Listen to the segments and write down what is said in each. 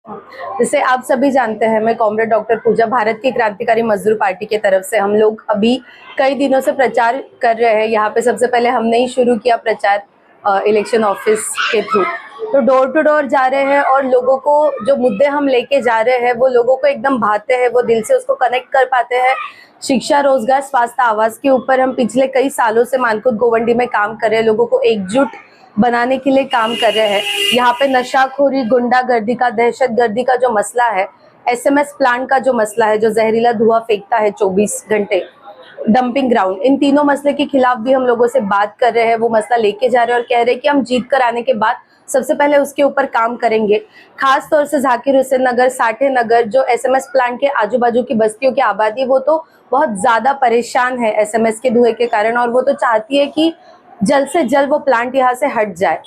जैसे आप सभी जानते हैं, मैं कॉमरेड डॉक्टर पूजा, भारत की क्रांतिकारी मजदूर पार्टी की तरफ से हम लोग अभी कई दिनों से प्रचार कर रहे हैं। यहाँ पे सबसे पहले हमने ही शुरू किया प्रचार इलेक्शन ऑफिस के थ्रू। तो डोर टू डोर जा रहे हैं और लोगों को जो मुद्दे हम लेके जा रहे हैं वो लोगों को एकदम भाते हैं, वो दिल से उसको कनेक्ट कर पाते हैं। शिक्षा, रोजगार, स्वास्थ्य, आवास के ऊपर हम पिछले कई सालों से मानकुद गोवंडी में काम कर रहे हैं, लोगों को एकजुट बनाने के लिए काम कर रहे हैं। यहाँ पे नशाखोरी, गुंडागर्दी का, दहशतगर्दी का जो मसला है, एसएमएस प्लांट का जो मसला है, जो जहरीला धुआं फेंकता है 24 घंटे, डंपिंग ग्राउंड, इन तीनों मसले के खिलाफ भी हम लोगों से बात कर रहे हैं। वो मसला लेके जा रहे हैं और कह रहे हैं कि हम जीत कर आने के बाद सबसे पहले उसके ऊपर काम करेंगे। खास तौर से जाकिर हुसैन नगर, साठे नगर, जो एसएमएस प्लांट के आजू बाजू की बस्तियों की आबादी, वो तो बहुत ज्यादा परेशान है एसएमएस के धुएं के कारण, और वो तो चाहती है कि जल्द से जल्द वो प्लांट यहाँ से हट जाए।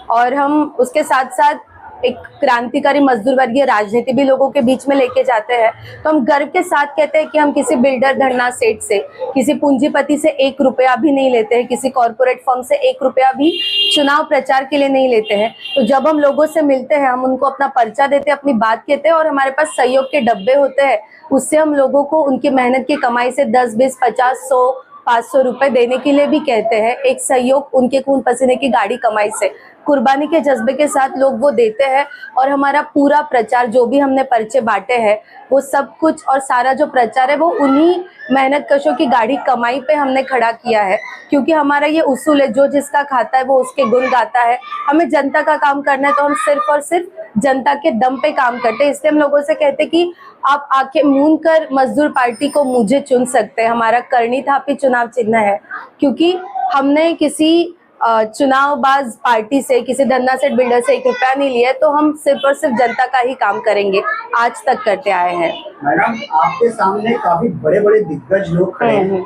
और हम उसके साथ साथ एक क्रांतिकारी मजदूर वर्गीय राजनीति भी लोगों के बीच में लेके जाते हैं। तो हम गर्व के साथ कहते हैं कि हम किसी बिल्डर, धरना सेठ से, किसी पूंजीपति से 1 रुपया भी नहीं लेते हैं, किसी कॉरपोरेट फर्म से 1 रुपया भी चुनाव प्रचार के लिए नहीं लेते हैं। तो जब हम लोगों से मिलते हैं, हम उनको अपना पर्चा देते हैं, अपनी बात कहते हैं, और हमारे पास सहयोग के डब्बे होते हैं। उससे हम लोगों को उनकी मेहनत की कमाई से 10, 20, 50, 100, 500 रुपए देने के लिए भी कहते हैं। एक सहयोग उनके खून पसीने की गाड़ी कमाई से, कुर्बानी के जज्बे के साथ लोग वो देते हैं। और हमारा पूरा प्रचार, जो भी हमने पर्चे बांटे हैं, वो सब कुछ और सारा जो प्रचार है वो उन्हीं मेहनत कशों की गाड़ी कमाई पे हमने खड़ा किया है। क्योंकि हमारा ये उसूल है, जो जिसका खाता है वो उसके गुण गाता है। हमें जनता का काम करना है, तो हम सिर्फ और सिर्फ जनता के दम पे काम करते हैं। इसलिए हम लोगों से कहते हैं कि आप आंखें मूंद कर मजदूर पार्टी को मुझे चुन सकते हैं। हमारा करनी थापी चुनाव चिन्ह है, क्योंकि हमने किसी चुनावबाज पार्टी से, किसी धन्ना सेठ बिल्डर से 1 रुपया नहीं लिया। तो हम सिर्फ और सिर्फ जनता का ही काम करेंगे, आज तक करते आए हैं। मैडम, आपके सामने काफी बड़े बड़े दिग्गज लोग खड़े हैं,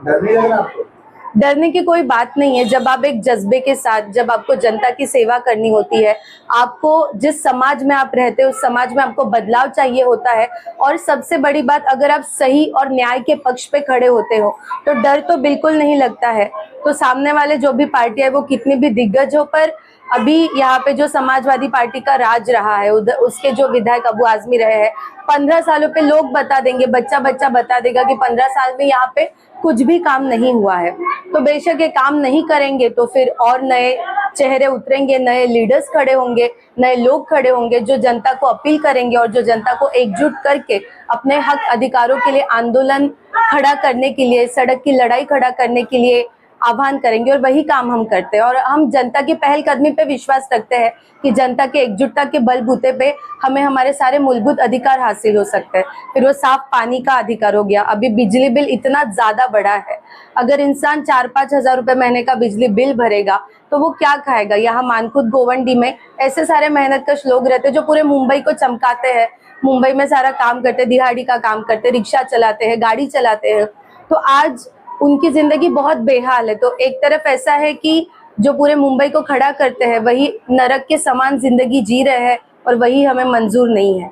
डर नहीं लग रहा आपको? डरने की कोई बात नहीं है। जब आप एक जज्बे के साथ, जब आपको जनता की सेवा करनी होती है, आपको जिस समाज में आप रहते हो उस समाज में आपको बदलाव चाहिए होता है, और सबसे बड़ी बात, अगर आप सही और न्याय के पक्ष पे खड़े होते हो तो डर तो बिल्कुल नहीं लगता है। तो सामने वाले जो भी पार्टी है, वो कितनी भी दिग्गज हो, पर अभी यहाँ पे जो समाजवादी पार्टी का राज रहा है, उधर उसके जो विधायक अबू आजमी रहे हैं, 15 सालों पे लोग बता देंगे, बच्चा बच्चा बता देगा कि 15 साल में यहाँ पे कुछ भी काम नहीं हुआ है। तो बेशक ये काम नहीं करेंगे तो फिर और नए चेहरे उतरेंगे, नए लीडर्स खड़े होंगे, नए लोग खड़े होंगे, जो जनता को अपील करेंगे और जो जनता को एकजुट करके अपने हक अधिकारों के लिए आंदोलन खड़ा करने के लिए, सड़क की लड़ाई खड़ा करने के लिए आह्वान करेंगे। और वही काम हम करते हैं। और हम जनता की पहलकदमी पे विश्वास रखते हैं कि जनता के एकजुटता के बलबूते पे हमें हमारे सारे मूलभूत अधिकार हासिल हो सकते हैं। फिर वो साफ पानी का अधिकार हो गया, अभी बिजली बिल इतना ज्यादा बढ़ा है, अगर इंसान 4-5 हजार रुपए महीने का बिजली बिल भरेगा तो वो क्या खाएगा। यहाँ मानकुद गोवंडी में ऐसे सारे मेहनतकश लोग रहते हैं जो पूरे मुंबई को चमकाते हैं, मुंबई में सारा काम करते, दिहाड़ी का काम करते, रिक्शा चलाते हैं, गाड़ी चलाते हैं। तो आज उनकी जिंदगी बहुत बेहाल है। तो एक तरफ ऐसा है कि जो पूरे मुंबई को खड़ा करते हैं, वही नरक के समान जिंदगी जी रहे हैं, और वही हमें मंजूर नहीं है।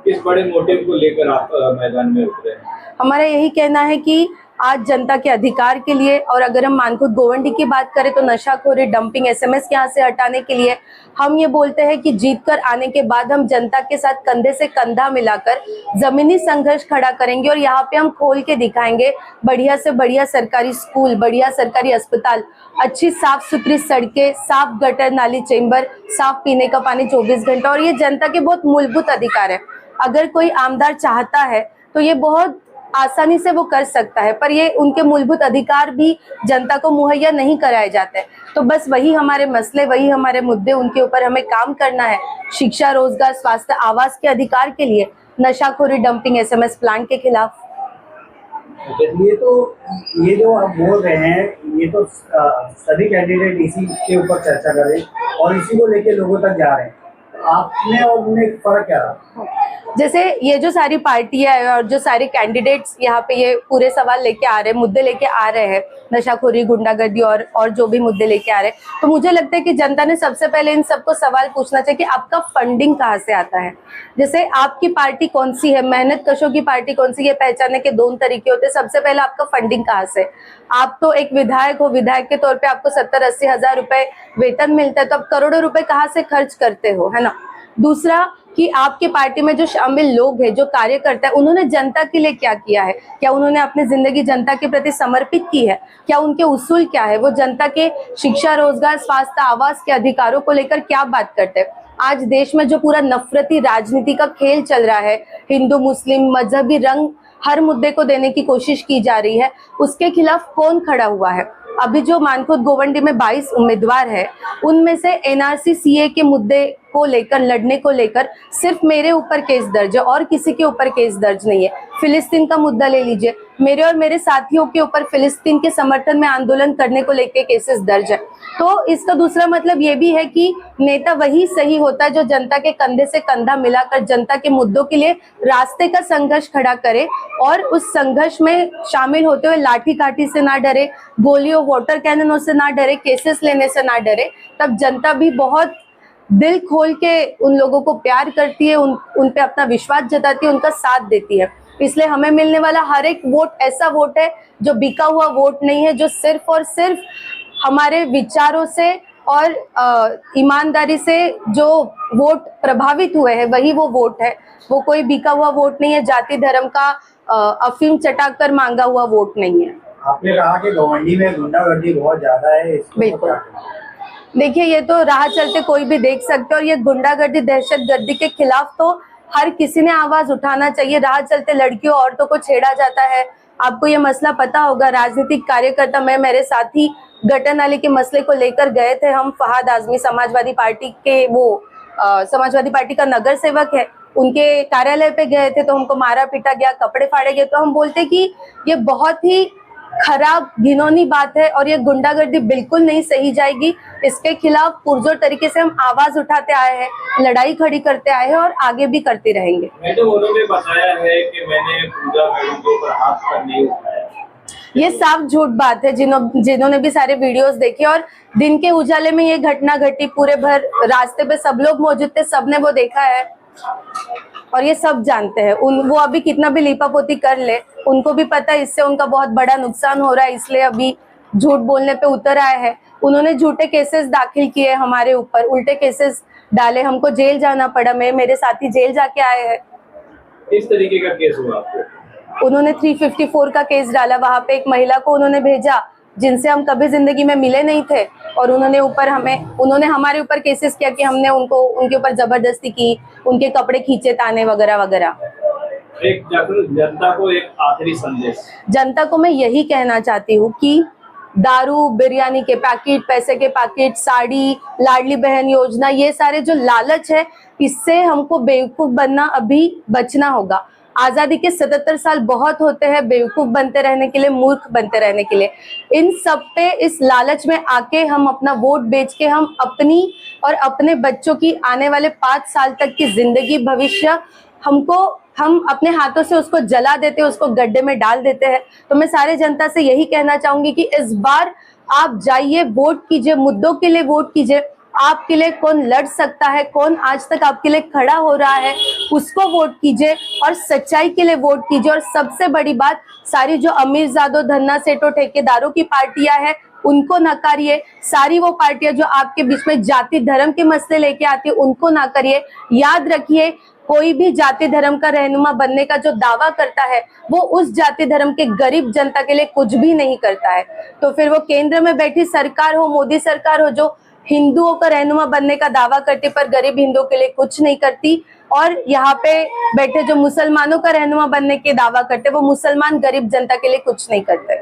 किस बड़े मोटिव को लेकर आप मैदान में उतरे हैं? हमारा यही कहना है कि आज जनता के अधिकार के लिए, और अगर हम मानकुद गोवंडी की बात करें तो नशाखोरी, डंपिंग, एसएमएस यहाँ से हटाने के लिए हम ये बोलते हैं कि जीत कर आने के बाद हम जनता के साथ कंधे से कंधा मिलाकर जमीनी संघर्ष खड़ा करेंगे। और यहाँ पे हम खोल के दिखाएंगे बढ़िया से बढ़िया सरकारी स्कूल, बढ़िया सरकारी अस्पताल, अच्छी साफ सुथरी सड़कें, साफ गटर नाली चेंबर, साफ पीने का पानी 24 घंटा। और ये जनता के बहुत मूलभूत अधिकार है। अगर कोई आमदार चाहता है तो ये बहुत आसानी से वो कर सकता है, पर ये उनके मूलभूत अधिकार भी जनता को मुहैया नहीं कराए जाते हैं। तो बस वही हमारे मसले, वही हमारे मुद्दे, उनके ऊपर हमें काम करना है। शिक्षा, रोजगार, स्वास्थ्य, आवास के अधिकार के लिए, नशाखोरी, डंपिंग, एसएमएस प्लांट के खिलाफ। ये जो आप बोल रहे हैं, ये तो सभी कैंडिडेट इसी के ऊपर चर्चा कर रहे हैं और इसी को लेके लोगों तक जा रहे हैं। आपने और उनमें फर्क क्या रहा? जैसे ये जो सारी पार्टियां है और जो सारे कैंडिडेट्स यहाँ पे ये पूरे सवाल लेके आ रहे हैं, मुद्दे लेके आ रहे हैं, नशाखोरी, गुंडागर्दी और जो भी मुद्दे लेके आ रहे हैं, तो मुझे लगता है कि जनता ने सबसे पहले इन सबको सवाल पूछना चाहिए कि आपका फंडिंग कहाँ से आता है। जैसे आपकी पार्टी कौन सी है, मेहनत कशों की पार्टी कौन सी है, पहचानने के 2 तरीके होते हैं। सबसे पहले आपका फंडिंग कहाँ से। आप तो एक विधायक हो, विधायक के तौर पे आपको 70-80 हजार रुपए वेतन मिलता है, तो आप करोड़ों रुपए कहाँ से खर्च करते हो, है ना। दूसरा कि आपके पार्टी में जो शामिल लोग हैं, जो कार्यकर्ता है, उन्होंने जनता के लिए क्या किया है? क्या उन्होंने अपनी जिंदगी जनता के प्रति समर्पित की है? क्या उनके उसूल क्या है? वो जनता के शिक्षा, रोजगार, स्वास्थ्य, आवास के अधिकारों को लेकर क्या बात करते हैं? आज देश में जो पूरा नफरती राजनीति का खेल चल रहा है, हिंदू मुस्लिम मजहबी रंग हर मुद्दे को देने की कोशिश की जा रही है, उसके खिलाफ कौन खड़ा हुआ है? अभी जो मानकोट गोवंडी में 22 उम्मीदवार है, उनमें से एनआरसी सीए के मुद्दे को लेकर लड़ने को लेकर सिर्फ मेरे ऊपर केस दर्ज है और किसी के ऊपर केस दर्ज नहीं है। फिलिस्तीन का मुद्दा ले लीजिए, मेरे और मेरे साथियों के ऊपर फिलिस्तीन के समर्थन में आंदोलन करने को लेकर केसेस दर्ज है। तो इसका दूसरा मतलब ये भी है कि नेता वही सही होता है जो जनता के कंधे से कंधा मिलाकर जनता के मुद्दों के लिए रास्ते का संघर्ष खड़ा करे और उस संघर्ष में शामिल होते हुए लाठी काठी से ना डरे, गोलियों वाटर कैननों से ना डरे, केसेस लेने से ना डरे। तब जनता भी बहुत दिल खोल के उन लोगों को प्यार करती है, उन पे अपना विश्वास जताती है, उनका साथ देती है। इसलिए हमें मिलने वाला हर एक वोट ऐसा वोट है जो बिका हुआ वोट नहीं है, जो सिर्फ और सिर्फ हमारे विचारों से और ईमानदारी से जो वोट प्रभावित हुए हैं वही वो वोट है। वो कोई बिका हुआ वोट नहीं है, जाति धर्म का अफीम चटाकर मांगा हुआ वोट नहीं है। आपने कहा कि गोवंडी में गुंडागर्दी बहुत ज्यादा है, बिल्कुल। देखिए, ये तो राह चलते कोई भी देख सकते हैं और ये गुंडागर्दी दहशतगर्दी के खिलाफ तो हर किसी ने आवाज उठाना चाहिए। राह चलते लड़कियों औरतों को छेड़ा जाता है, आपको ये मसला पता होगा। राजनीतिक कार्यकर्ता, मैं मेरे साथी गटर नाली के मसले को लेकर गए थे, हम फहाद आजमी समाजवादी पार्टी के समाजवादी पार्टी का नगर सेवक है, उनके कार्यालय पे गए थे तो हमको मारा पीटा गया, कपड़े फाड़े गए। तो हम बोलते कि ये बहुत ही खराब घिनौनी बात है और ये गुंडागर्दी बिल्कुल नहीं सही जाएगी। इसके खिलाफ पुरजोर तरीके से हम आवाज उठाते आए हैं, लड़ाई खड़ी करते आए हैं और आगे भी करते रहेंगे। मैडम, उन्होंने बताया है कि मैंने पूजा मैडम के ऊपर हाथ पर नहीं उठाया। ये साफ झूठ बात है। जिन्होंने भी सारे वीडियोस देखे और दिन के उजाले में ये घटना घटी, पूरे भर रास्ते पे सब लोग मौजूद थे, सबने वो देखा है और ये सब जानते हैं। वो अभी कितना भी लीपापोती कर ले, उनको भी पता है इससे उनका बहुत बड़ा नुकसान हो रहा है, इसलिए अभी झूठ बोलने पे उतर आए हैं। उन्होंने झूठे केसेस दाखिल किए हमारे ऊपर, उल्टे केसेस डाले, हमको जेल जाना पड़ा। मेरे साथी जेल जाके आए हैं। इस तरीके का केस हुआ आपको? उन्होंने 354 का केस डाला, वहां पे एक महिला को उन्होंने भेजा जिनसे हम कभी जिंदगी में मिले नहीं थे और उन्होंने हमारे ऊपर केसेस किया कि हमने उनके ऊपर जबरदस्ती की, उनके कपड़े खींचे, ताने वगैरह वगैरह। एक जनता को एक आखिरी संदेश। जनता को मैं यही कहना चाहती हूँ कि दारू, बिरयानी के पैकेट, पैसे के पैकेट, साड़ी, लाडली बहन योजना, ये सारे जो लालच है, इससे हमको बेवकूफ बनना अभी बचना होगा। आजादी के 77 साल बहुत होते हैं बेवकूफ बनते रहने के लिए, मूर्ख बनते रहने के लिए। इन सब पे इस लालच में आके हम अपना वोट बेच के हम अपनी और अपने बच्चों की आने वाले 5 साल तक की जिंदगी, भविष्य हम अपने हाथों से उसको जला देते हैं, उसको गड्ढे में डाल देते हैं। तो मैं सारे जनता से यही कहना चाहूंगी कि इस बार आप जाइए, वोट कीजिए, मुद्दों के लिए वोट कीजिए। आपके लिए कौन लड़ सकता है, कौन आज तक आपके लिए खड़ा हो रहा है, उसको वोट कीजिए और सच्चाई के लिए वोट कीजिए। और सबसे बड़ी बात, सारी जो अमीरजादों, धन्ना सेठों, ठेकेदारों की पार्टियां हैं, उनको नकारिए। सारी वो पार्टियां जो आपके बीच में जाति धर्म के मसले लेके आती है, उनको ना करिए। याद रखिए, कोई भी जाति धर्म का रहनुमा बनने का जो दावा करता है, वो उस जाति धर्म के गरीब जनता के लिए कुछ भी नहीं करता है। तो फिर वो केंद्र में बैठी सरकार हो, मोदी सरकार हो, जो हिंदुओं का रहनुमा बनने का दावा करती पर गरीब हिंदुओं के लिए कुछ नहीं करती, और यहाँ पे बैठे जो मुसलमानों का रहनुमा बनने के दावा करते, वो मुसलमान गरीब जनता के लिए कुछ नहीं करते।